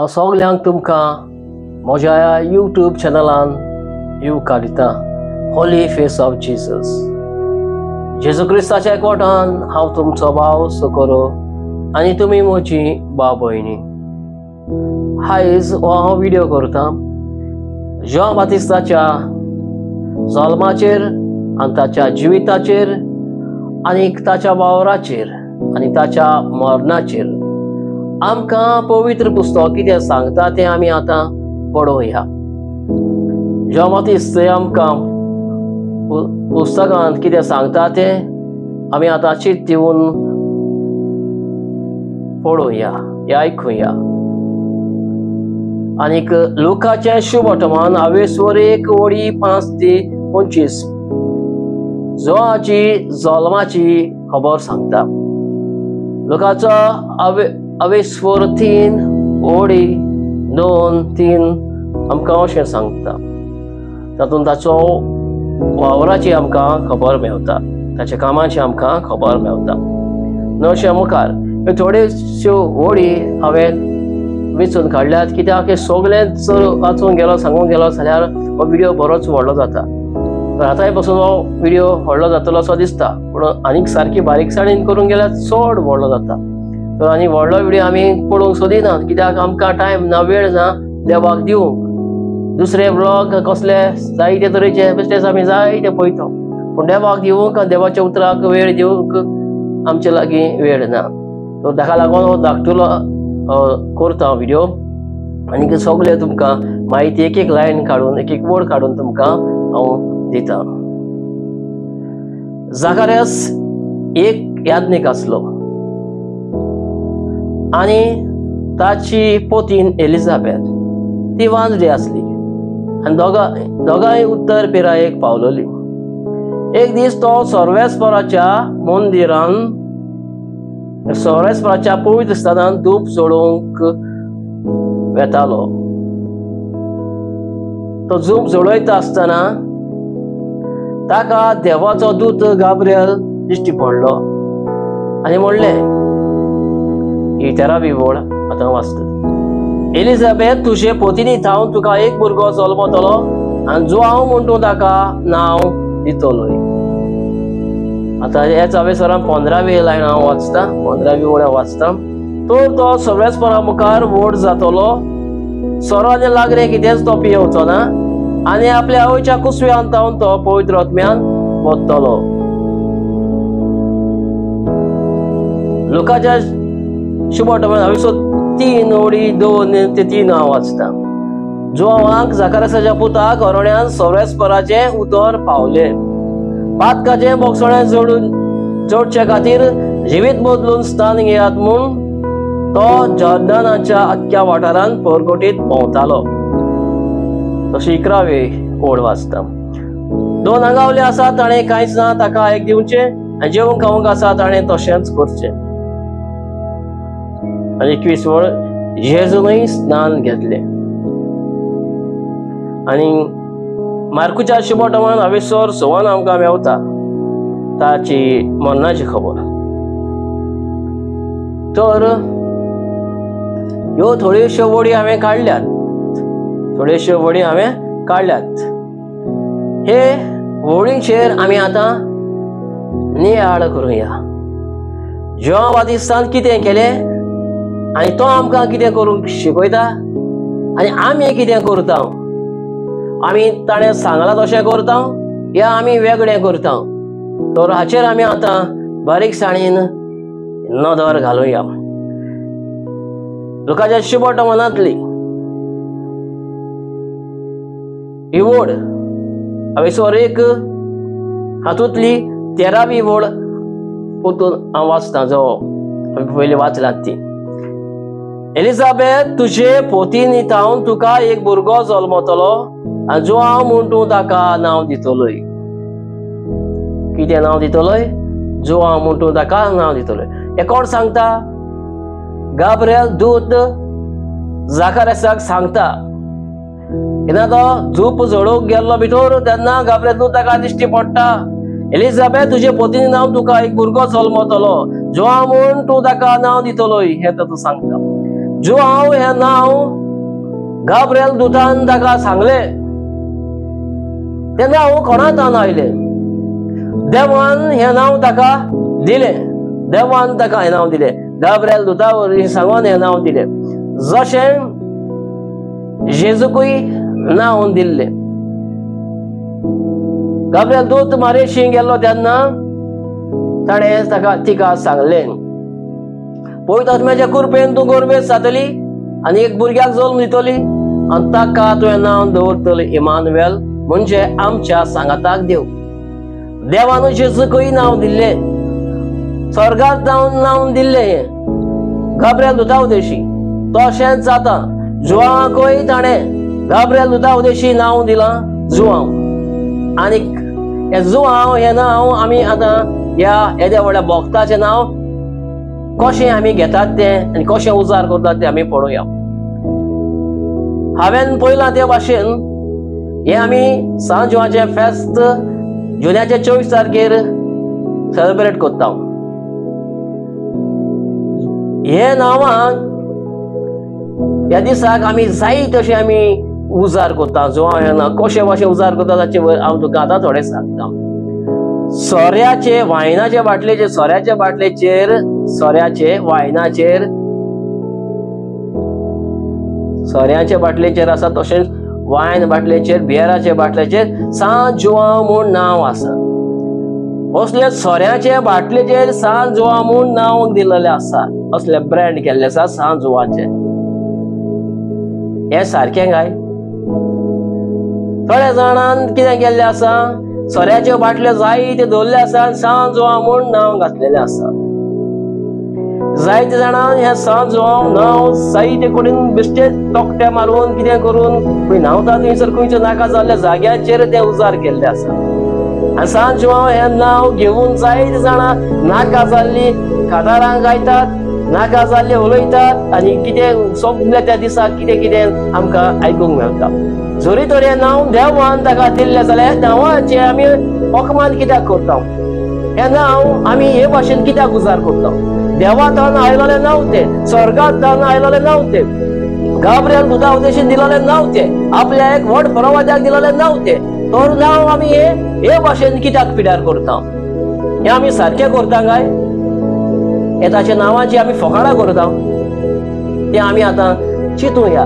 सगळ्यांक तुमकां म्हज्या यूट्यूब चॅनलान येवकार दिता होली फेस ऑफ जीसस। जेजू क्रिस्ताच्या एकवटान हांव तुमचो भाव सोकोरो आनी तुमी म्हजी भाव भयणी। आयज हो हांव व्हिडिओ करता जॉन बातिस्ताच्या जल्माचेर आनी ताच्या जिविताचेर आनी ताच्या वावराचेर आनी ताच्या मरणाचेर आमकां पवित्र पुस्तक कितें सांगता तें आमी आतां पळोवया। जॉन बातिस्त आमकां पुस्तकांत कितें सांगता तें आमी आतां चित्त दिवन पळोवया या आयकुया। आनीक लुकाचें शुभ वर्तमान 21:5-25 जॉनाची जल्माची खबर सांगता। लुकाचो 22:3-2-3 आमकां अशें सांगता। तातूंत ताचो वावराची आमकां खबर मेळटा, ताच्या कामाची आमकां खबर मेळटा। नशे मुखार थोड्योश्यो वडी हांवें वेचून काडल्यात, कित्याक सगळें जर वाचून गेलो सांगूंक गेलो जाल्यार हो व्हिडिओ बरोच व्हडलो जाता। आतांय पासून हो व्हिडिओ व्हडलो जातलो असो दिसता, पूण आनीक सारकी बारीकसाणीन करूंक गेल्यार चड व्हडलो जाता। तर आनी व्हडलो व्हिडिओ आमी पळोवंक सोदिनात, कित्याक आमकां टायम ना, वेळ ना देवाक दिवंक। दुसरे ब्लॉग कसले जायते तरेचे बेश्टेच आमी जायते पळयता, पूण देवाक दिवंक देवाच्या उतराक वेळ दिवंक आमचे लागीं वेळ ना। तर ताका लागून हो धाकटुलो करता व्हिडिओ आनीक सगळे तुमकां माहिती एक एक लायन काडून एक एक वर्ड काडून तुमकां हांव दिता। जाकार्यास एक याज्ञीक आसलो आनी ताची पोतीन एलिझाबेथ ती वांजडी आसली आनी दोगांय उत्तर पिरायेक पावलोली। एक दीस तो सर्वेस्पराच्या मंदिरान सर्वेस्पराच्या पवित्र स्थानांत धूप जोडूंक वेतालो। तो धूप जोडयता आसतना ताका देवाचो दूत गाब्रिएल दिश्टी पडलो आनी म्हणलें, ही 13वी वड आतां वाचता। एलिझाबेथ, तुजे पोतिनी थावन तुका एक भुरगो जल्मतलो आनी जो हांव म्हणटा ताका नांव दितलोय। आतां हेच हांवेसरान 15वी लायन हांव वाचता, 15वी वड वाचता। तर तो सर्वेस्परा मुखार व्हड जातलो, सोरो आनी लागरें कितेंच तो पियेवचो ना आनी आपल्या आवयच्या कुसव्यान थावन तो पवित्र आत्म्यान वतलो। लुकाच्या शुभ वर्तमान 23:2-3 हांव वाचता। जोवांक जाकार्यासाच्या पुताक अरोण्यान सर्वेस्पराचे उतर पावले। पातकाचें बोगसोळें जोडचे खातीर जिवीत बदलून स्थान घेयात म्हूण तो जॉर्दानाच्या आख्या वाठारांत परगोटीत भोंवतालो। तशी 11वी ओड वाचता। 2 आंगावले आसा ताणें कांयच ना ताका आयक दिवचें आनी जेवंक खावंक आसा ताणें तशेंच करचें। आनी 21 वड, जेजूनय स्नान घेतलें। आनी मार्कुच्या शुभ वर्तमान 22:6 आमकां मेवता ताची मरणाची खबर। तर ह्यो थोड्योश्यो वडी हांवें काडल्यात, हे वडींचेर आमी आतां नियाळ करूया। जॉन बातिस्तान कितें केलें आनी तो आमकां कितें करूंक शिकयता आनी आमी कितें करता। आमी ताणें सांगलां तशें करता या आमी वेगळें करता। तर हाचेर आमी आतां बारीकसाणीन नदर घालुया। लुकाच्या शुभ वर्तमानांतली ही वड 22:1 हातूंतली 13वी वड पोतून हांव वाचता, जो आमी पयलीं वाचलात ती। एलिझाबेथ, तुजे पोतीनी थावन तुका एक भुरगो जल्मतलो आनी जो हांव म्हणटा ताका नांव दितलोय। कितें नांव दितलोय? जो हांव म्हणटा ताका नांव दितलोय। हे कोण सांगता? गाब्रिएल दूत जाकार्यासाक सांगता। जेन्ना तो धूप जोडूंक गेल्लो भितर तेन्ना गाब्रिएल दूत ताका दिश्टी पडटा एलिझाबेथ तुझे पत्नी नाव तुका एक भुरगो जल्मतलो जोआ म्हूण तूं ताका नाव दितलो हे तूं सांगता. जोआव हे नाव गाब्रिएल दुतान ताका सांगले. ते नाव कोणातान आयले? देवान हे नाव ताका दिले. देवान ताका हे नाव दिले. गाब्रिएल दुता वरवीं सांगून हे नाव दिले. जशें जेजूकूय नाव दिल्ले. गाब्रिएल दूत मारेशी गेल्लो तेन्ना ताणें ताका तिका सांगलें, पवित्र आत्म्याच्या कृपेन तूं गर्भेत जातली आनी एक भुरग्याक जल्म दितली आनी ताका तुवें नांव दवरतली इमानुएल, म्हणजे आमच्या सांगाताक देव. देवान जेजूकूय नाव दिल्ले. स्वर्गांत नाव दिल्ले हे गाब्रिएल दुता उदेशी. तशेंच जाता जोआवाकूय ताणें गाब्रिएल दुता उदेशी नाव दिलां जोआव. आनी हे जोआव हे नाव आमी आतां ह्या येद्या व्हडल्या भक्ताचें नाव कशें आमी घेतात तें आनी कशें उजार करतात तें आमी पळोवया. हांवें पळयलां ते भाशेन हे आमी सांत जोआचें फेस्त जुन्याचे 24 तारखेर सेलिब्रेट करता. हे नांवाक ह्या दिसाक आमी जाय तशें आमी उजार करता. जोआव हे नांव कशें भाशेन उजार करता ताचे हांव तुका आतां थोडें सांगता. सोऱ्याचे वायनाचे बाटलेचेर सोऱ्याचे बाटलेचेर आसा. तशेंच वायन बाटलेचेर बियराचे बाटलेचेर सांत जोआव म्हूण नांव आसा. असले सोऱ्याचे बाटलेचेर सांत जोआव म्हूण नांव दिलेलें आसा. असले ब्रँड केल्ले आसा सांत जोआचे. हे सारकें काय? थोड्या जाणांन कितें केल्लें आसा, सोऱ्याच्यो बाटल्यो जायत्यो दवरल्ले आसा, सांत जोआव म्हूण नांव घातलेलें आसा. जायत्या जाणांन हे सांत जोआव नांव जायते कडेन बेश्टे तोकटे मारून कितें करून खंय न्हांवता थंयसर खंयच्या नाका जाल्ल्या जाग्याचेर ते उजार केल्ले आसा. आनी सांत जोआव हे नांव घेवन जायते जाणां नाका जाल्ली कांतारां गायतात, नाका जाल्ले उलयतात आनी कितें सगळे त्या दिसाक कितें कितें आमकां आयकूंक मेळटा. जरी तर हें नांव देवान ताका दिल्लें जाल्यार ह्या नांवाचें आमी अपमान कित्याक करता? हें नांव आमी हे भाशेन कित्याक उजार करता? देवातान आयलोलें नांव तें, स्वर्गांतान आयलोलें नांव तें, गाब्रिएल दुता उदेशीन दिलोलें नांव तें, आपल्या एक व्हड प्रवाद्याक दिलोलें नांव तें. तर नांव आमी हे भाशेन कित्याक पिड्यार करता? हें आमी सारकें करता काय? हे ताच्या नांवाची आमी फकाणां करता? तें आमी आतां चिंतुया.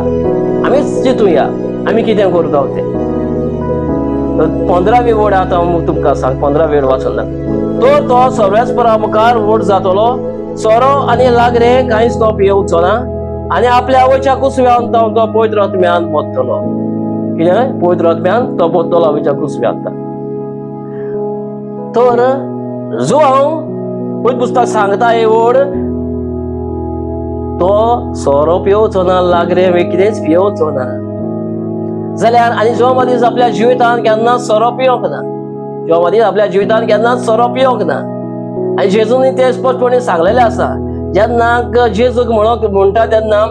आमीच चिंतुया आमी कितें करता तें. 15वी वड आतां तुमकां सांग. 15 वेळ वाचला. तर तो सर्वेस्परा मुखार वड जातलो. सोरो आनी लागरे कांयच तो पियेवचो ना आनी आपल्या आवयच्या कुसव्यान तो पवित्र आत्म्यान पोत्तलो. कितें? पवित्र आत्म्यान तो पोत्तलो आवयच्या कुसव्यान. तर जोआव पवित्र पुस्तक सांगता हे वड, तो सोरो पियेवचो ना, लागरे कितेंच पियेवचो ना जाल्यार आनी जो मनीस आपल्या जिवितान केन्ना सोरो पियोंक ना, जो मनीस आपल्या जिवितान केन्ना सोरो पियोंक ना. आनी जेजून ते स्पश्टपणे सांगलेलें आसा. जेन्ना जेजूक म्हणटा तेन्ना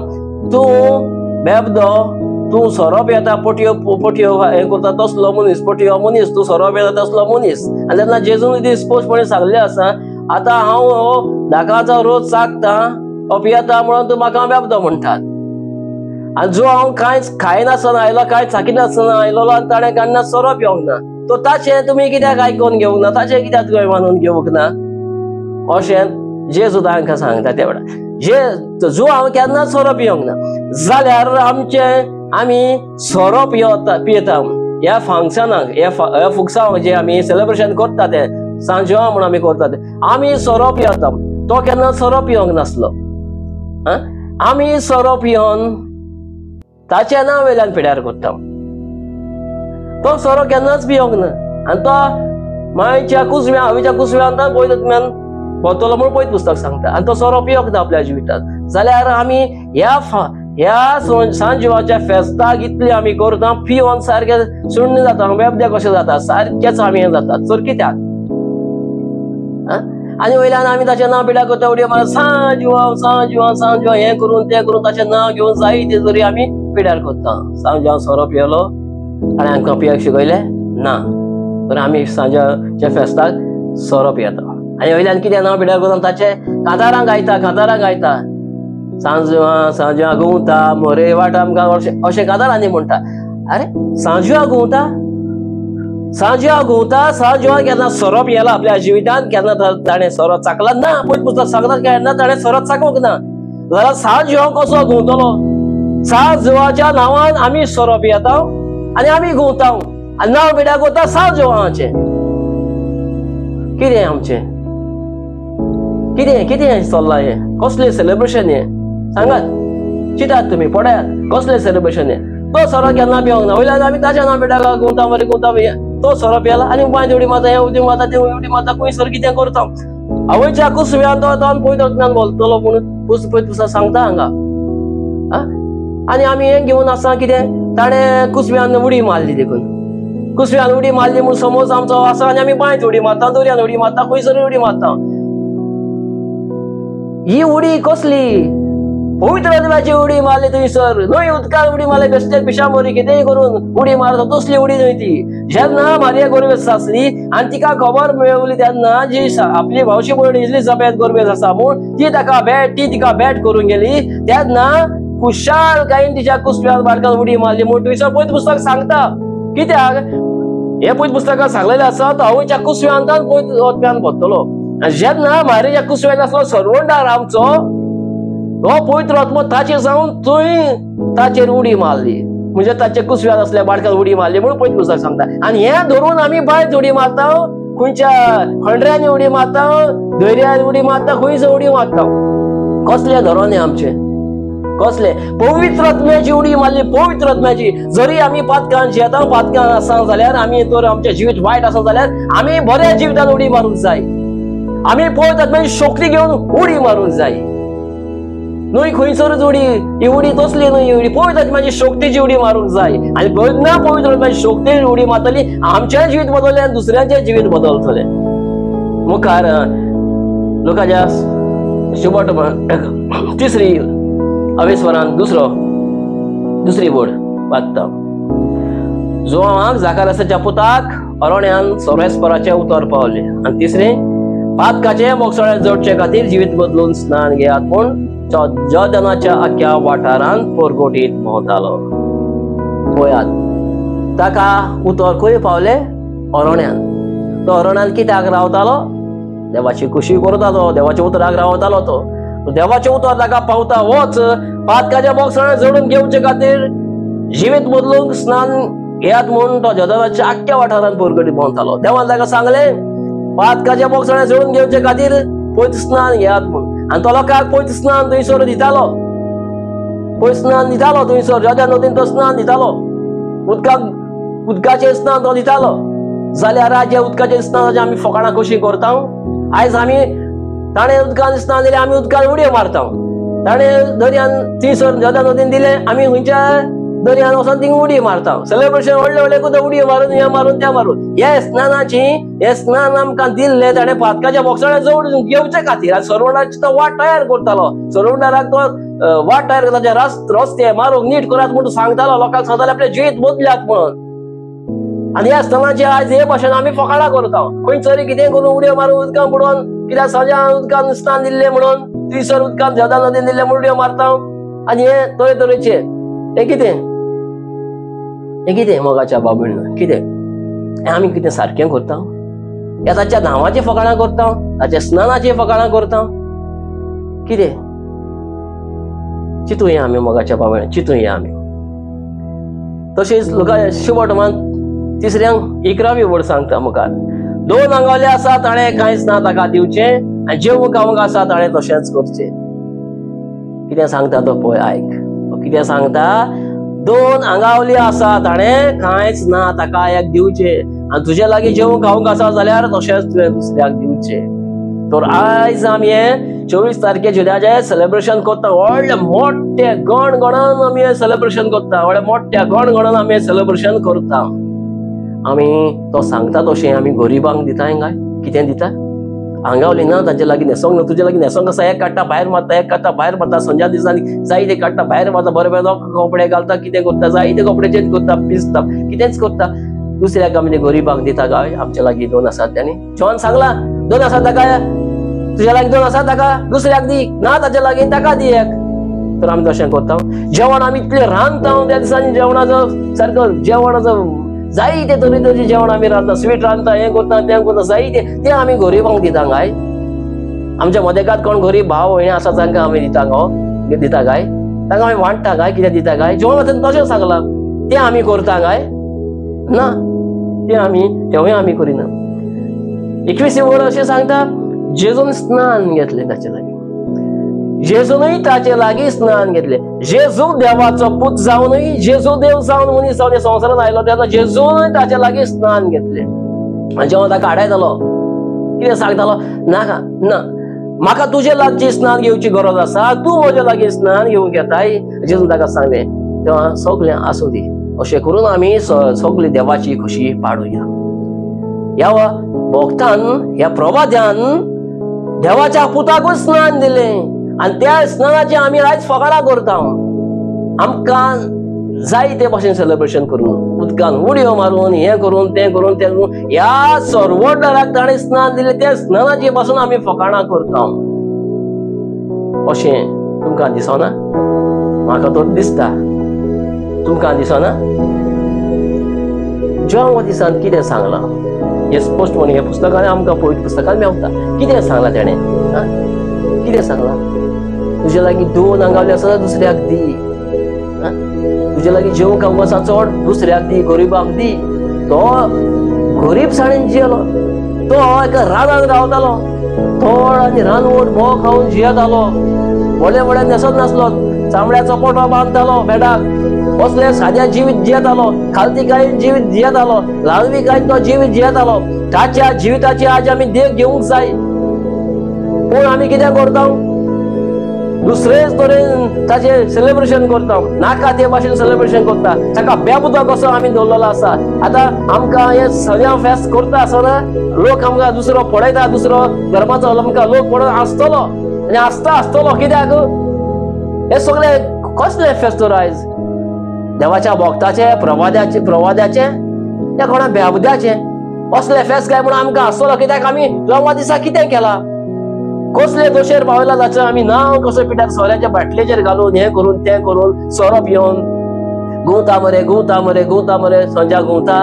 तूं बेबदो, तूं सोरो पियेता, पोटयो हे करता तसलो मनीस, पोटयो मनीस, तूं सोरो पियेता तसलो मनीस. आनी तेन्ना जेजून ती स्पश्टपणे सांगलेलें आसा, आतां हांव हो दाकाचो रोज चाखता, हो पियेता म्हणून तूं म्हाका बेबदो म्हणटात. आनी जो हांव कांयच खायनासतना आयलो, कांय चाखिनासतना आयलो आनी ताणें केन्ना सोरो पिवंक ना, तो ताचें तुमी कित्याक आयकून घेवंक ना, ताचें कित्याक तुवें मानून घेवंक ना? अशें जेजू तांकां सांगता. त्या वेळार जो हांव केन्ना सोरो पियोंक ना जाल्यार आमी सोरो पियेता ह्या फंक्शनाक, ह्या फुकसांक जे आमी सेलिब्रेशन करता ते सांत जोआव म्हणून आमी करता ते, आमी सोरो पियेता. तो केन्ना सोरो पियोंक नासलो. आमी सोरो पियोन ताच्या नांव वयल्यान पिड्यार करता. तो सोरो केन्नाच पियोंक ना आनी तो मायच्या कुसव्या, आवयच्या कुसव्यान पयलींतल्यान पोतलो म्हणून पयलीं पुस्तक सांगता. आनी तो सोरो पियोंक ना आपल्या जिवितांत. जाल्यार आमी ह्या सांत जोआच्या फेस्ताक इतली आमी करता, पियोन सारके सुण्ण जाता, बेबदे कशें जाता, सारकेच आमी हें जाता. तर कित्याक? आनी वयल्यान आमी ताचें नांव पिड्यार करता. उडयो मारता सांत जोआव, सांत जोआव, सांत जोआव, हें करून तें करून ताचें नांव घेवन जायते जरी आमी पिड्यार करता. सांत जोआव सोरो पियेलो आनी आमकां पियेक शिकयलें ना. तर आमी सांजाच्या फेस्ताक सोरो पियेता आनी वयल्यान कितें नांव पिड्यार करून ताचे कांतारां गायता सांजवा गुंवता मोरे वाटा आमकां अशें कांतारांनी म्हणटा. अरे सांजवा गुंवता केन्ना सोरो पियेला आपल्या जिवितांत केन्ना ताणें सोरो चाखला ना. पयलीं पुस्तक सांगता केन्ना ताणें सोरो चाखूंक ना. जाल्यार सांजवा कसो गुंवतलो? सांजवाच्या नांवान आमी सोरो पियेता आनी आमी गुंवता आनी नांव पिड्यार करता सांजवाचें. कितें आमचें कितें चल्लां हें? कसलें सेलिब्रेशन हें? सांगात, चिंतात तुमी, पळयात कसलें सेलिब्रेशन हें? तो सोरो केन्ना पिवंक ना. वयल्यान आमी ताच्या नांव पिड्यार गुंवता तो सोरो पियेला आनी बांय उडी मारता, हें उडी मारता, तें उडी मारता, खंयसर कितें करता. आवयच्या कुसव्यान तो पयतल्यान बोलतलो म्हणून पुस्तक सांगता हांगा. आनी आमी हें घेवन आसा कितें ताणें कुसव्यान उडी मारली देखून. कुसव्यान उडी मारली म्हूण समज आमचो आसा आनी आमी बांयत उडी मारता, दर्यान उडी मारता, खंयसर उडी मारता. ही उडी कसली? पवित्र आत्म्याची उडी मारली थंयसर. न्हय उदकान उडी मारली, बेश्टे पिशामोरी कितेंय करून उडी मारता तसली उडी न्हय ती. जेन्ना मारिया गोरवेज आसली आनी तिका खबर मेळवली तेन्ना जी आपली भावशी भयण इलिझाबेथ गोरवेज आसा म्हूण ती तिका भेट करून गेली तेन्ना कुशाल कायन तिच्या कुसव्यान बारकान उडी मारली म्हूण थंयसर पयलीं पुस्तक सांगता. कित्याक हे पयलीं पुस्तकांत सांगलेलें आसा तो आवयच्या कुसव्यान पयलीं ओतप्यान बसतलो. आनी जेन्ना मारिया कुसव्यान आसलो सर्वंडार आमचो हो पवित्र आत्मो ताचेर जावन थंय ताचेर उडी मारली, म्हणजे ताचे कुसव्यान असल्या बाळकान उडी मारली म्हणून पयलीं पुस्तक सांगता. आनी हें धरून आमी बायत उडी मारता, खंयच्या हंड्र्यांनी उडी मारता, दर्यान उडी मारता, खंयसर उडी मारता. कसले धोरण आमचे? कसले? पवित्र आत्म्याची उडी मारली, पवित्र आत्म्याची. जरी आमी पातकान जियेता, पातकान आसा जाल्यार आमी तर आमचें जिवीत वायट आसा जाल्यार आमी बऱ्या जिवितान उडी मारूंक जाय. आमी पवित्र आत्म्याची शक्ती घेवन उडी मारूंक जाय. न्हय खंयसरच उडी, ही उडी तसली न्हय. उडी पवित्र आत्म्याची शक्तीची उडी मारूंक जाय. आनी जेन्ना पवित्र आत्म्याची शक्तीची उडी मारतली आमचें जिवीत बदललें आनी दुसऱ्यांचें जिवीत बदलतलें. मुखार लोकांच्या शेवट तिसरी अवेस्वरान दुसरी बोड वाचता. जोआक जाकारासाच्या पुताक अरोण्यान सोरेस्पराचे उतर पावले. आनी तिसरे पातकाचे मोगसळे जोडचे खातीर जिवीत बदलून स्नान घेयात म्हूण जॉर्दनाच्या आख्या वाठारांत परगोटीत भोंवतालो. पळयात ताका उतर खंय पावले? अरोण्यान. तो अरोण्यान कित्याक रावतालो? देवाची खुशी करतालो, देवाच्या उतराक रावतालो. तो देवाचे उतर ताका पावता वच पातकाच्या मोगसळे जोडून घेवचे खातीर जिवीत बदलूंक स्नान घेयात म्हूण तो जॉर्दनाच्या आख्या वाठारांत परगोटीत भोंवतालो. देवान ताका सांगले पातकाच्या मोगसळे जोडून घेवचे खातीर पयत स्नान घेयात म्हूण. आनी तो लोकांक पयत स्नान थंयसर दितालो. थंयसर जॉर्दन नदीन तो स्नान दितालो. उदकाचें स्नान तो दितालो. जाल्यार आज उदकाचें स्नानाची आमी फकाणां कशी करता? आयज आमी ताणें उदकान स्नान दिलें, आमी उदकान उडयो मारता. ताणें दर्यान थंयसर जॉर्दन नदीन दिलें, आमी खंयच्या दर्यान वचून थिंग उडी मारता. सेलिब्रेशन व्हडले कुदां उडयो मारून हें मारून त्या मारून. हे स्नान आमकां दिल्लें ताणें पातकाच्या मोगसळे जोडून घेवचे खातीर. आनी सर्वंडाची तो वाट तयार करतालो. सर्वंडाराक तो वाट तयार करता, रस्ते मारूंक नीट करात म्हणून सांगतालो. लोकांक सांगतालो आपले जिवीत बदल्यात म्हणून. आनी ह्या स्नानाची आज हे भाशेन आमी फकाणां करता. खंयसरी कितें करून उडयो मारून उदकान बुडोवन, कित्याक सांजान उदकान स्नान दिल्लें म्हणून, थंयसर उदकान जॉर्दन नदीन दिल्लें म्हणून उडयो मारता. आनी हे तरेतरेचे हे कितें मोगाच्या बाबडीन कितें आमी कितें सारकें करता? ह्या ताच्या नांवाची फकाणां करता, ताच्या स्नानाची फकाणां करता. कितें चिंतूया आमी मोगाच्या बाबडीन, चिंतूया आमी. तशेंच लोकां शेवट तिसऱ्यांक 11वी वड सांगता मुखार. 2 आंगावले आसा ताणें कांयच ना ताका दिवचें आनी जेवूंक खावंक आसा ताणें तशेंच करचें. कितें सांगता तो पळय, आयक. कितें सांगता? 2 आंगावली आसा ताणें कांयच ना ताका एक दिवचें आनी तुजे लागीं जेवूंक खावंक आसा जाल्यार तशेंच तुवें दुसऱ्याक दिवचें. तर आयज आमी हे 24 तारखेर जुल्याचें सेलिब्रेशन करता. व्हडले मोठे गणगणान आमी हें सेलिब्रेशन करता. व्हडल्या मोठ्या गणगणान आमी हें सेलिब्रेशन करता. आमी तो सांगता तशें आमी गरिबांक दिताय काय? कितें दिता? आंगावली ना तांचे लागीं न्हेसोंक ना. तुजे लागीं न्हेसोंक आसा, एक काडटा भायर मारता, संजा दिसांनी जाय ते काडटा भायर मारता, बरे बरे कपडे घालता, कितें करता, जाय ते कपडे चेंज करता, पिसता, कितेंच करता. दुसऱ्याक आमी गरीबाक दिता काय आमच्या लागीं 2 आसात त्यांनी जॉन सांगला 2 आसात ताका तुझ्या लागीं 2 आसात ताका दुसऱ्याक दी ना ताच्या लागीं ताका दी एक तर आमी तशें करता जेवण आमी इतलें रांदता त्या दिसांनी जेवणाचो सारको जेवणाचो जायते तरेतरेचें जेवण आमी रांदता स्वीट रांदता हें करता तें करता जायते तें आमी गरीबांक दिता काय आमच्या मदेकात कोण गरीब भाव भयणी आसा तांकां आमी दिता काय तांकां आमी वांटता काय कितें दिता काय जेवण तशें सांगलां तें आमी करता काय ना तें आमी तेवूय आमी करिना 21 वड अशें सांगता जेजून स्नान घेतलें ताचे लागीं जेजूनय ताचे लागीं स्नान घेतलें जेजू देवाचो पूत जावनय जेजू देव जावन मनीस जावन संवसारांत आयलो तेन्ना जेजूनय ताचे लागीं स्नान घेतलें आनी जेव्हा ताका आडायतालो कितें सांगतालो नाका ना म्हाका तुजे लागीं स्नान घेवची गरज आसा तूं म्हजे लागीं स्नान घेवंक येताय जेजून ताका सांगलें तेव्हा सगळें आसूं दी अशें करून आमी सगळी देवाची खुशी पाडुया ह्या भक्तान ह्या प्रवाद्यान देवाच्या पुताकूच स्नान दिलें आनी त्या स्नानाची आमी आयज फकाणां करता आमकां जाय ते भाशेन सेलिब्रेशन करून उदकान उडयो मारून हें करून तें करून तें करून ह्या सर्वोद्दाराक ताणें स्नान दिलें त्या स्नानाची पासून आमी फकाणां करता अशें तुमकां दिसना म्हाका तर दिसता तुमकां दिसना जेव्हा दिसान कितें सांगलां हे स्पश्ट म्हणून हे पुस्तकान आमकां पवित्र पुस्तकान मेवता कितें सांगलां तेणें कितें सांगलां तुजे लागीं 2 आंगावले आसा दुसऱ्याक दी तुजे लागीं जेवंक आसा चड दुसऱ्याक दी गरीबाक दी तो गरीबसाणीन जियेलो तो एका रानान रावतालो थोड आनी रानवट भोव खावन जियेतालो व्हडले व्हडले न्हेसत नासलो चामड्याचो पोटो बांदतालो बेडाक असले साद्या जिवीत जियेतालो खालतीकायेन जिवीत जियेतालो लालवीकायेन तो जिवीत जियेतालो ताच्या जिविताची आज आमी देख घेवंक जाय पूण आमी कितें करता दुसरेच तरेन ताचे सेलिब्रेशन करता नाका ते भाशेन सेलिब्रेशन करता ताका बेबुदा कसो आमी दवरलेलो आसा आतां आमकां हे सगळ्या फेस्त करता आसतना लोक आमकां दुसरो पळयता दुसरो धर्माचो आमकां लोक पळोवन आसतलो आनी आसतलो कित्याक हे सगळे कसले फेस्त आयज देवाच्या भक्ताचे प्रवाद्याचे त्या कोणा बेबुद्याचे असले फेस्त काय म्हणून आमकां आसतलो कित्याक आमी लग्ना दिसा कितें केलां कसले दोशेर पावयला जाचे आमी नांव कसो पिठार सोऱ्याच्या बाटलेचेर घालून हें करून तें करून सोरो पिवन गुंवता मरे संजा गुंवता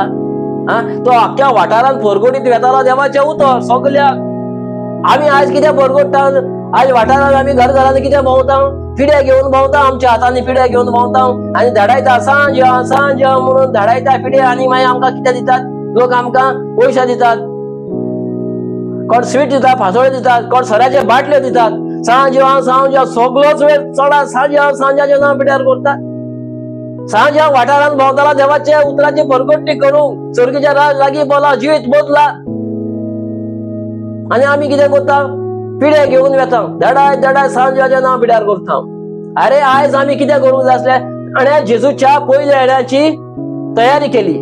तो आख्या वाठारांत फरगोडीत वेतालो देवाचें उतर सगल्याक आमी आयज कितें फरगोडटा आयज वाठारांत आमी घरांनी कितें भोंवता पिड्या घेवन भोंवता आमच्या हातांनी पिड्या घेवन भोंवता आनी धाडायता सांज म्हणून धाडायता पिड्या आनी मागीर आमकां कितें दितात लोक आमकां पयशे दितात कोण स्वीट दितात फासोळे दितात कोण सोऱ्याचे बाटल्यो दितात सांज सगळोच वेळ चडा सांजाचे नांव पिड्यार करता सांज वाठारांत भोंवताला देवाचे उतराची फरगोडणी करूंक सर्गीच्या लागीं बोला जिवीत बोदला आनी आमी कितें करता पिड्या घेवन वेता धडाय सांजाचे नांव पिड्यार करता अरे आयज आमी कितें करूंक जाय आसलें आनी जेजूच्या पयल्या येण्याची तयारी केली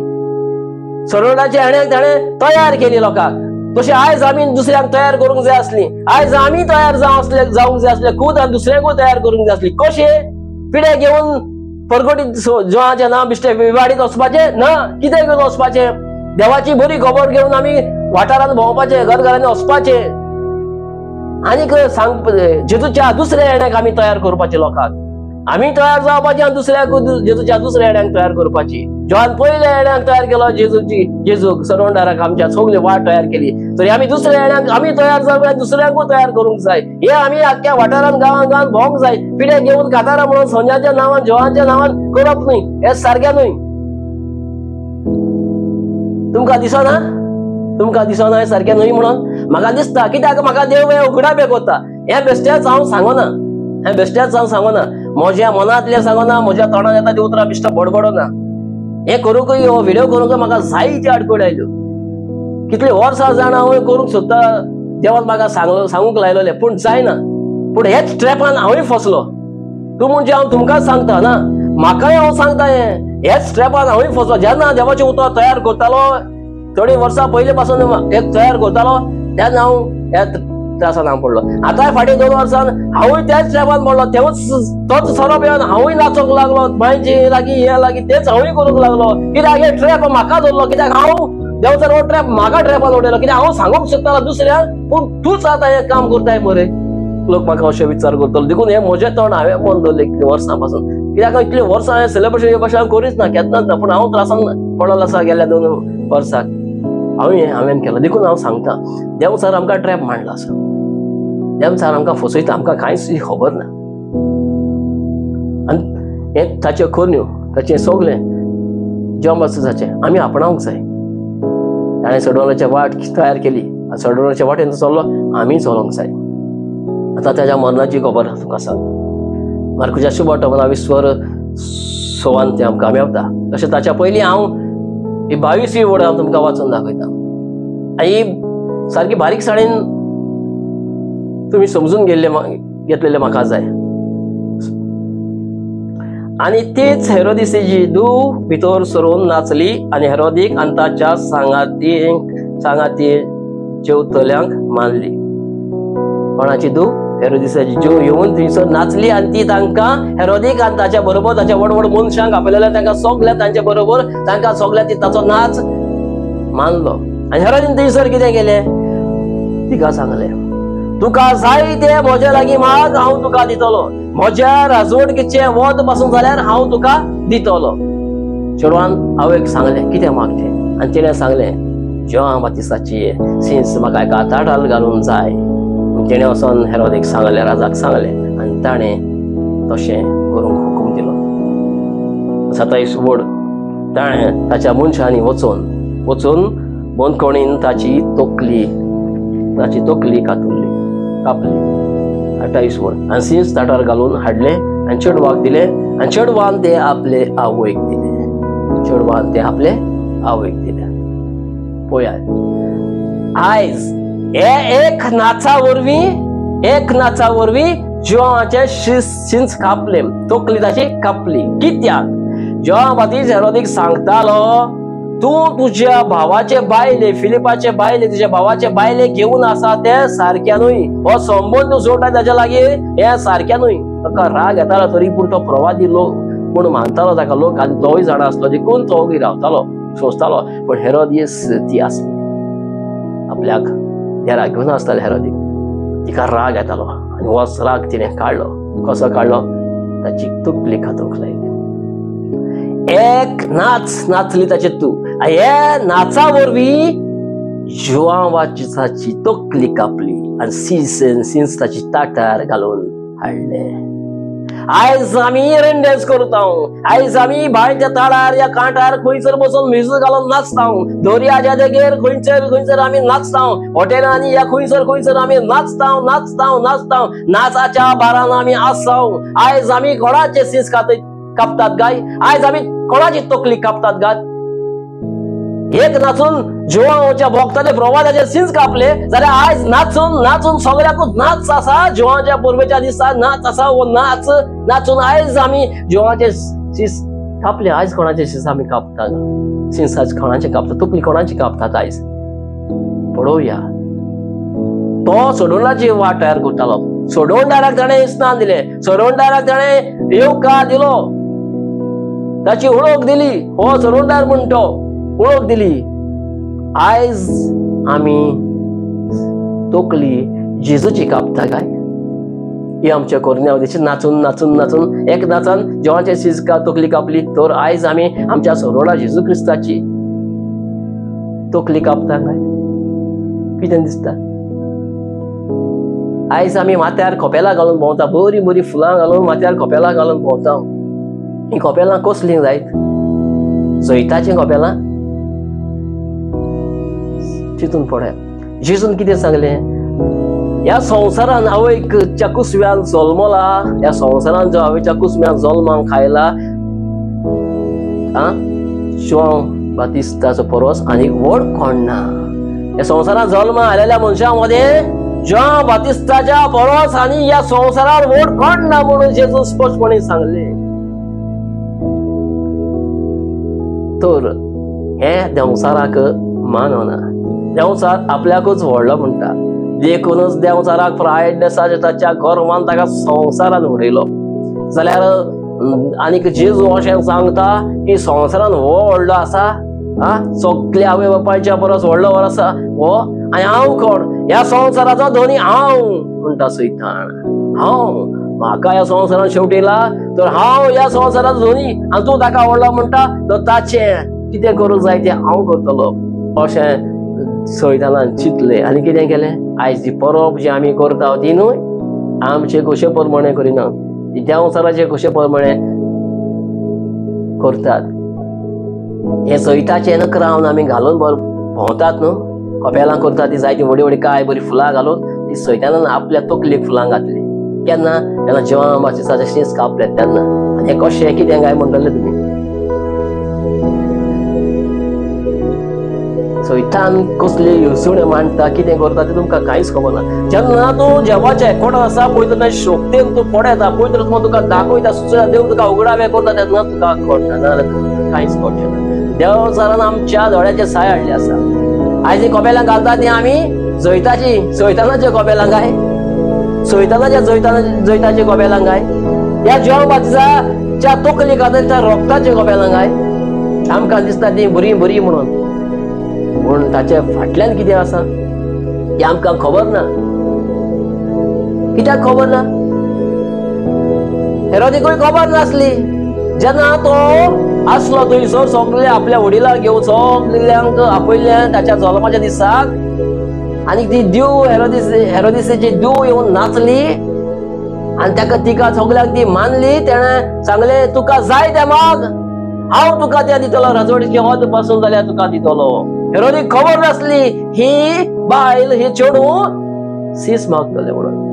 सरोडाच्या येण्याक ताणें तयार केली लोकांक तशें आयज आमी दुसऱ्यांक तयार करूंक जाय आसली आयज आमी तयार जावंक जाय आसले खूद आनी दुसऱ्यांकूय तयार करूंक जाय आसली कशें पिड्या घेवन फरगोडीत जेवाचें ना बिश्टे विवाडीत वचपाचें ना कितें घेवन वचपाचें देवाची बरी खबर घेवन आमी वाठारांत भोंवपाचें घरघरांनी वचपाचें आनीक सांग जेजूच्या दुसऱ्या येण्याक आमी तयार करपाचें लोकांक आमी तयार जावपाचें आनी दुसऱ्याक जेजूच्या दुसऱ्या येण्याक तयार करपाची जेवान पयल्या येण्याक तयार केलो जेजूक सरवंडाराक आमच्या सगळी वाट तयार केली तरी आमी दुसऱ्या येण्याक आमी तयार जावंक दुसऱ्यांकूय तयार करूंक जाय हे आमी आख्या वाठारांत गांवांत भोंवंक जाय पिड्या घेवन खातारा म्हणून संजाच्या नांवान जेवाच्या नांवान करप न्हय हे सारकें न्हय तुमकां दिसना हे सारकें न्हय म्हणून म्हाका दिसता कित्याक म्हाका देव हे उगडापे करता हे बेश्टेच हांव सांगना म्हज्या मनांतलें सांगना म्हज्या तोंडान येता ती उतरां बिश्ट बडबडना हे करूंकय हो व्हिडिओ करूंक म्हाका जायत्यो आडखळ आयल्यो कितले वर्सां जाण हांव करूंक सोदता देवान म्हाका सांगूंक लायलोले पूण जायना पूण हेच ट्रॅपान हांवूय फसलो तूं म्हणजे हांव तुमकां सांगता ना म्हाकाय हांव सांगता हेच ट्रॅपान हांवूय फसलो जेन्ना देवाचें उतर तयार करतालो थोडी वर्सां पयलीं पासून एक तयार करतालो तेन्ना हांव त्रासान हांव पडलो. आतां फाटीं 2 वर्सान हांवूय त्याच ट्रॅपान पडलो. तोच सरोप येवन हांवूय नाचोंक लागलो. बांयची लागीं हे लागीं तेच हांवूय करूंक लागलो. कित्याक हे ट्रॅप म्हाका धरलो. कित्याक हांव देंवचार हो ट्रॅप म्हाका ट्रॅपान उडयलो. कित्याक हांव सांगूंक शकतालो दुसऱ्याक, पूण तूच आतां हें काम करताय मरे. लोक म्हाका अशे विचार करतलो. देखून हे म्हजें तोंड हांवें बंद दवरलें इतलीं वर्सां पासून. कित्याक इतलीं वर्सां हांवें सेलिब्रेशन हे भाशेन करीच ना, केन्नाच ना. पूण हांव त्रासान पडलो आसा गेल्या 2 वर्साक. हांवें केलो. देखून हांव सांगता, देव सर आमकां ट्रॅप मांडला आसा. देव सर आमकां फसयता, आमकां कांयच खबर ना. आनी हें ताच्यो खोन्यो, ताचें सगळें जॉबाचें आमी आपणावंक जाय. ताणें सडवण्याची वाट तयार केली. सडवण्याच्या वाटेन चल्लो, आमी चलोंक जाय. आतां ताच्या मरणाची खबर तुमकां आसा. मार्कुच्या शुभ 28 ते आमकां मेवता. तशें ताच्या पयलीं हांव ही 22वी वड हांव तुमकां वाचून दाखयता. आनी ही सारकी बारीकसाणेन तुमी समजून घेतलेले म्हाका जाय. आनी तीच हेरोदिसेची धूव भितर सरून नाचली आनी हेरोदीक आनी ताच्या सांगाती जेवतल्यांक मानली. कोणाची धूव? हेरोदिसाची ज्यो येवन थंयसर नाचली आनी ती तांकां हेरोदीक आनी ताच्या बरोबर ताच्या व्हड व्हड मनशांक आपयलेल्या तांकां सगल्या तांचे बरोबर तांकां सगल्या ताचो नाच मानलो. आनी हेरोदीन थंयसर कितें केलें? तिका सांगलें, तुका जाय ते म्हजे लागीं माग, हांव तुका दितलो. म्हज्या राजवटकेचें वध पासून जाल्यार हांव तुका दितलो. चेडवान आवयक सांगलें कितें मागचें. आनी तिणें सांगलें, जॉन बातिस्ताची सिन्स म्हाका एका ताटाल घालूंक जाय. तेणें वचोन हेरोदीक सांगलें, राजाक सांगलें. आनी ताणें तशें करूंक हुकूम दिलो. 27 वड ताणें ताच्या मनशांनी वचून बंदखणीन ताची तोकली कापली. 28 वड आनी सिन्स ताटार घालून हाडले आनी चेडवाक दिले. आनी चेडवान ते आपले आवयक दिले. पळयात, आयज हे एक नाचा वरवीं जॉनाचे सिन्स कापले, तोकली ताची कापली. कित्याक? जॉन बातिस्ट हेरोदीक सांगतालो, तूं तुज्या भावाचे बायले, फिलिपाचे बायले, तुज्या भावाचे बायले घेवन आसा ते सारक्यानूय. हो संबंद जोडटा ताच्या लागीं हे सारक्यानूय. ताका राग येतालो तरी पूण तो प्रवादी लोक म्हूण मानतालो ताका लोक. आनी तोय जाणा आसलो, देखून तो रावतालो, सोंसतालो. पण हेरोदियस ती आसली, आपल्याक देराक घेवन आसताले हेरोदीक. तिका राग येतालो आनी होच राग तिणें काडलो. कसो काडलो? ताची तकली कातरूंक लायली. एक नाचली ताचे तू. हे नाचा वरवीं जॉन बातिस्ताची तकली कापली आनी सिन्स ताची ताटार घालून हाडले. आयज आमी रेंडेस करता. आयज आमी बाळच्या ताळार या कांठार खंयसर बसून म्युजीक घालून नाचता. दर्याच्या देगेर खंयसर आमी नाचता. हॉटेलांनी या खंयसर आमी नाचता. नाचाच्या बारान आमी आसता. आयज आमी कोणाचे सिन्स कापतात गाय? आयज आमी कोणाची तकली कापतात गाय? एक नाचून जॉनाच्या भोगताले प्रवादाचे सिन्स कापले जाल्यार आयज नाचून सगळ्याकूच नाच आसा. जॉनाच्या पुर्वेच्या दिसा नाच आसा. वो नाचून आयज आमी जॉनाचे सिन्स कापले. आयज कोणाचे सिन्स आमी कापतात? सिन्स आयज कोणाचे कापतात? तकली कोणाची कापतात आयज? पळोवया. तो सोडोनाची वाट तयार करतालो. सोडोंडाराक ताणें स्नान दिलें. सोडोंडाराक ताणें येवकार दिलो. ताची वळख दिली. हो सोडोंडार म्हूण तो वळख दिली. आयज आमी तकली जेजूची कापता काय? ही आमच्या कोरन्यावदीची नाचून एक नाचान जॉनाचे सिन्स तकली कापली. तर आयज आमी आमच्या सोडोणा जेजू क्रिस्ताची तकली कापता काय? कितें दिसता? आयज आमी माथ्यार खोपेलां घालून भोंवता. बरीं फुलां घालून माथ्यार खोपेलां घालून भोंवता. ही खोपेलां कसलीं जायत? जैताचीं खोपेलां? चिंतून पळय. जेजून कितें सांगलें? ह्या संवसारान आवयक चाकुसव्यान जल्मला. ह्या संवसारान जो हांवें चाकुसव्यान जल्माक खायला, जॉन बातिस्ताचो परस आनीक व्हड कोण ना. ह्या संवसारान जल्म आलेल्या मनशां मदें जॉन बातिस्ताच्या परस आनी ह्या संवसारान व्हड कोण ना म्हणून जेजून स्पश्टपणे सांगलें. तर हे देंवसाराक मानना. देंवसार आपल्याकूच व्हडलो म्हणटा. देखूनच देंवचाराक प्रायडनेसाच्या ताच्या गर्वान ताका संवसारान उडयलो. जाल्यार आनीक जेजू अशें सांगता की संवसारान हो व्हडलो आसा, सगळ्या आवय बापायच्या परस व्हडलो वर आसा हो, आनी हांव कोण? ह्या संवसाराचो धनी हांव म्हणटा सैतान. हांव म्हाका ह्या संवसारान शेवटिला तर हांव ह्या संवसाराचो धनी, आनी तूं ताका व्हडलो म्हणटा तर ताचें कितें करूंक जाय तें हांव करतलो. अशें सैतानान चिंतलें आनी कितें केलें? आयज ती परब जी आमी करता ती न्हय आमचे कशे प्रमाणे करिना, ती देंवचाराचे कशे प्रमाणे करतात. हे सैताचे नख रावन आमी घालून भोंवतात न्हू, कपेलां करतात ती जायती व्हडी व्हडी काय बरी फुलां घालून ती सैतानान आपल्या तकलेक फुलां घातली. केन्ना जेव्हा बाचेसाचे शीस कापले तेन्ना. आनी हे कशे कितें काय म्हणटले तुमी? सैतान कसली येवसुणे मांडटा, कितें करता ते तुमकां कांयच खबर ना. जेन्ना तूं देवाच्या एकवटान आसा पळय तेन्ना शोकतेन तूं पडयता पळय तेन्ना तुका दाखयता, सुचयता, देव तुका उगडावे करता तेन्ना तुका कळटा, नाजाल्यार तुका कांयच कळचें ना. देवचारान आमच्या दोळ्याचे साय हाडले आसा. आयज ही कपेलां घालता ती आमी जैताची, सैतानाचे कपेलां काय? सैतानाच्या जैताचे कपेलां काय? ह्या जॉन बातिस्ताच्या तकली खातीर त्या रोगताचे कपेलां काय? आमकां दिसता ती बरी बरी म्हणून, पूण ताचे फाटल्यान कितें आसा हें आमकां खबर ना. कित्याक खबर ना? हेरोदिकूय खबर नासली. जेन्ना तो आसलो थंयसर सगळे आपल्या वडिलांक घेवन सगल्यांक आपयलें ताच्या जल्माच्या दिसाक, आनी ती दिव हेरोदिसाची दिव येवन नाचली आनी ताका तिका सगळ्यांक ती मानली. तेणें सांगलें तुका जाय तें माग, हांव तुका तें दितलो, राजवटीचे वध पासून जाल्यार तुका दितलो. हेरोदीक खबर नासली ही बायल ही चेडू सीस मागतले म्हणून.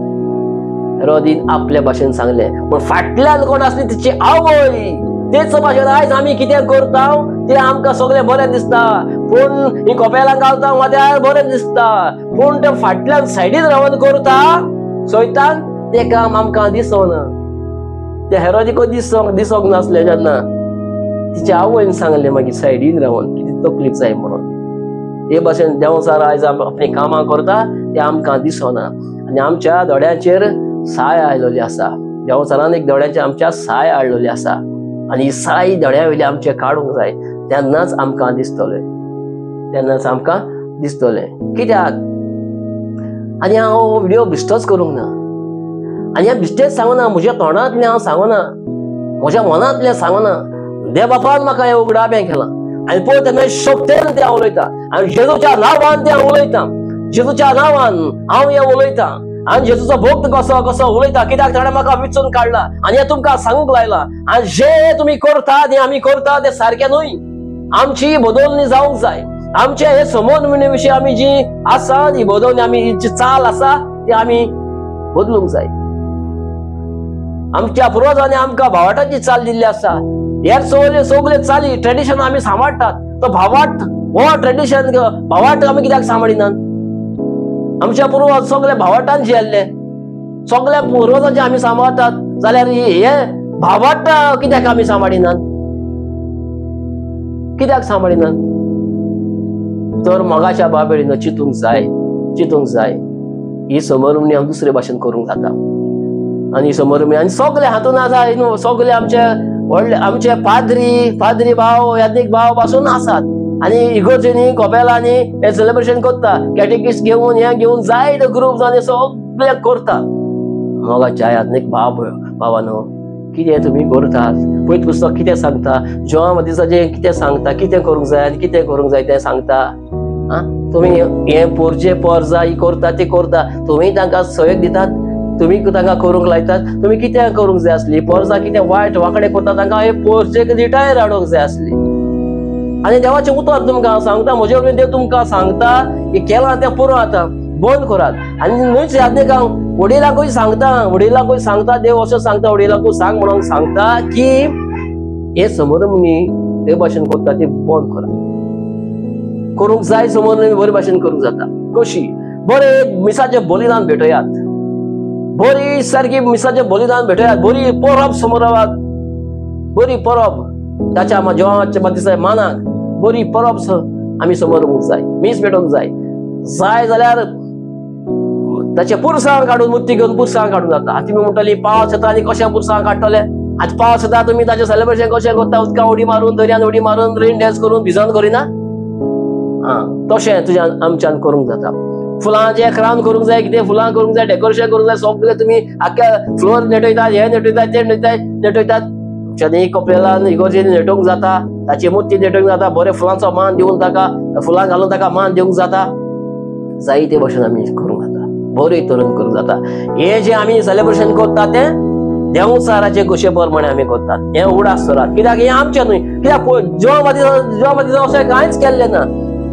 हेरोदीन आपल्या भाशेन सांगलें, पण फाटल्यान कोण आसली तिची आवय. तेच भाशेन आयज आमी कितें करता तें आमकां सगळें बरें दिसता, पूण ही कपेलां घालता मद्यार बरें दिसता, पूण तें फाटल्यान सायडीन रावन करता सैतान तें काम आमकां दिसना. ते हेरोदीक दिसोंक नासलें जेन्ना तिच्या आवयन सांगलें मागीर सायडीन रावन कितें तकलीक जाय म्हणून. हे भाशेन देंवचार आयज आपली कामां करता ते आमकां दिसना आनी आमच्या दोळ्यांचेर साय आयलोली आसा. देंवचारान एक दोळ्यांचेर आमच्या साय हाडलेली आसा आनी ही साय दोळ्या वयली आमचे काडूंक जाय, तेन्नाच आमकां दिसतलें. कित्याक? आनी हांव हो व्हिडिओ बिश्टोच करूंक ना आनी हांव बिश्टेच सांगना, म्हज्या तोंडांतलें हांव सांगना, म्हज्या मनांतलें सांगना. देव बापान म्हाका हें उगडावें केलां आनी पळय तेन्ना शोभतेन तें हांव उलयतां आनी जेजूच्या नांवान तें हांव उलयतां. जेजूच्या नांवान हांव हें उलयतां आनी जेजूचो भक्त कसो कसो उलयता, कित्याक ताणें म्हाका विचून काडला आनी हें तुमकां सांगूंक लायलां. आनी जे तुमी करतात हें आमी करता तें सारकें न्हय. आमची बदलणी जावंक जाय. आमचे हे समोर विशीं आमी जी आसा ही बदलणी, आमी जी चाल आसा ती आमी बदलूंक जाय. आमच्या पुर्वजांनी आमकां भावाटाची चाल दिल्ली आसा. ह्या सगळे चाली ट्रेडिशन आमी सांबाळटात. तो भावाट हो ट्रेडिशन भावाट आमी कित्याक सांबाळिनात? आमच्या पुर्वज सगळे भावाटान जियेल्ले, सगळ्या पुर्वजांचे आमी सांबाळटात, जाल्यार हे भावाट कित्याक आमी सांबाळिनात? कित्याक सांबाळिनात? तर मोगाच्या बाबेळीन चिंतूंक जाय. ही समोरमणी हांव दुसरे भाशेन करूंक जाता आनी समोरमणी आनी सगळे हातून आसा. सगळे आमचे व्हडले आमचे पाद्री भाव याज्ञिक भाव पासून आसात आनी इगोर्जींनी कपेलांनी हे सेलिब्रेशन करता. कॅटेकिस्ट घेवन हे घेवन जायते ग्रुप्स आनी सगळे करतात. मोगाच्या याज्ञिक भावानो कितें तुमी करतात? पयत पुस्तक कितें सांगता? जेव्हा दिसाचें कितें सांगता, कितें करूंक जाय आनी कितें करूंक जाय तें सांगता. तुमी हे पोरजे परजा ही करता ती करता, तुमी तांकां सयक दितात, तुमी तांकां करूंक लायतात. तुमी कितें करूंक जाय आसली? परजा कितें वायट वांकडे करता तांकां हे पोरजेक रिटायर हाडूंक जाय आसली. आनी देवाचें उतर तुमकां सांगता, म्हजे वटेन देव तुमकां सांगता की केलां तें पुरो आतां बंद करात. आनी न्हूच याज्ञिकांक वडिलांकूय सांगता देव असो सांगता, वडिलांकूय सांग म्हणून सांगता की हे समोरमणी हे भाशेन करता ती बंद करा. करूंक जाय समोरमणी बरे भाशेन करूंक जाता. कशी? बरे मिसाचे बलिदान भेटयात, बरी सारकी मिसाचे बलिदान भेटयात, बरी परब समोरात, बरी परब ताच्या जेवणाच्या दिसा मानाक बरी परब आमी समोरूंक जाय, मीस भेटोवंक जाय. जाल्यार ताचे पुरसां काढून मुत्ती घेऊन पुरसां काढून जाता. तुम्ही म्हणटली पावस येता आनी कशें पुरसां काडटले? आज पावस येता तुम्ही ताचे सेलिब्रेशन कशें करता? उदकां उडी मारून, दर्यान उडी मारून, रेन डॅन्स करून, भिजन करिना? तशें तुज्यान आमच्यान करूंक जाता. फुलांचे क्राउन करूंक जाय, कितें फुलां करूंक जाय, डेकोरेशन करूंक जाय, सगळें तुम्ही आख्या फ्लोर नेटयतात, हे नेटयतात, ते नेटयतात. तुमच्यानी कपेलान इगोर्जेन नेटोवंक जाता, ताची मुर्ती नेटोवंक जाता, बरे फुलांचो मान दिवन ताका, फुलां घालून ताका मान दिवंक जाता. जायते भशेन आमी करूंक जाता, बरे तरेन करूंक जाता. हे जे आमी सेलिब्रेशन करतात ते देंवचाराचे कुशे प्रमाणे आमी करतात. हे उडास सरात, कित्याक हे आमचें न्हय. कित्याक जेवा मातीचो अशें कांयच केल्लें ना.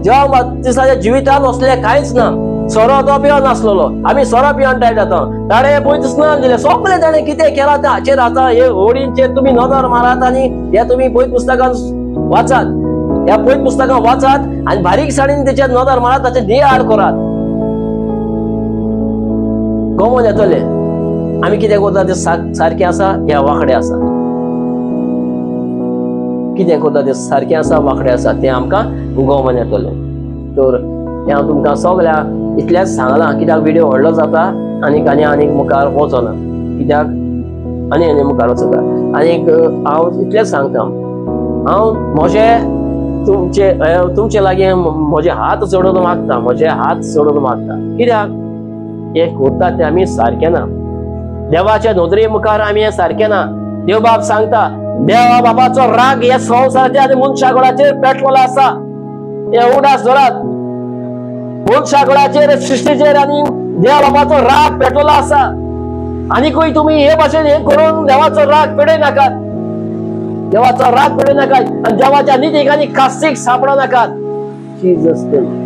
जेवा मातीच्या जिवितान असलें कांयच ना. सोरो तो पिवन नासलेलो, आमी सोरो पिवन टायट जाता. ताणे पयत स्नान दिलें, सगळें ताणें कितें केलां तें हाचेर आतां हे होडींचेर तुमी नदर मारात आनी हे तुमी पयत पुस्तकान वाचात. ह्या पयत पुस्तकां वाचात आनी बारीकसाणीन तेचेर नदर मारात, ताचे ध्येय आड करात. गमोन येतले आमी कितें करता तें सारकें आसा या वांकडें आसा. कितें करता तें सारकें आसा वांकडें आसा तें आमकां गमोन येतलें. तर हें हांव तुमकां सगळ्यांक इतलेंच सांगलां, कित्याक व्हिडिओ व्हडलो जाता आनीक मुखार वचना, कित्याक आनी मुखार वचता. आनीक हांव इतलेंच सांगता, हांव तुमचे लागीं म्हजे हात जोडून मागता, म्हजे हात जोडून मागता. कित्याक हे करता तें आमी सारकें ना. देवाच्या नदरे मुखार आमी हें सारकें ना. देव बाब सांगता, देवा बाबाचो राग हे संवसाराचेर आनी मनशागोळाचेर पेटलेलो आसा. हे उडास धरात, मनशागोळाचेर, सृश्टीचेर आनी देवा बाबाचो राग पेटलेलो आसा. आनीकूय तुमी हे भाशेन हे करून देवाचो राग पेटय नाकात. देवाचो राग पेटय नाकात आनी देवाच्या नितीक आनी कास्तीक सांपडो नाकात. Jesus name.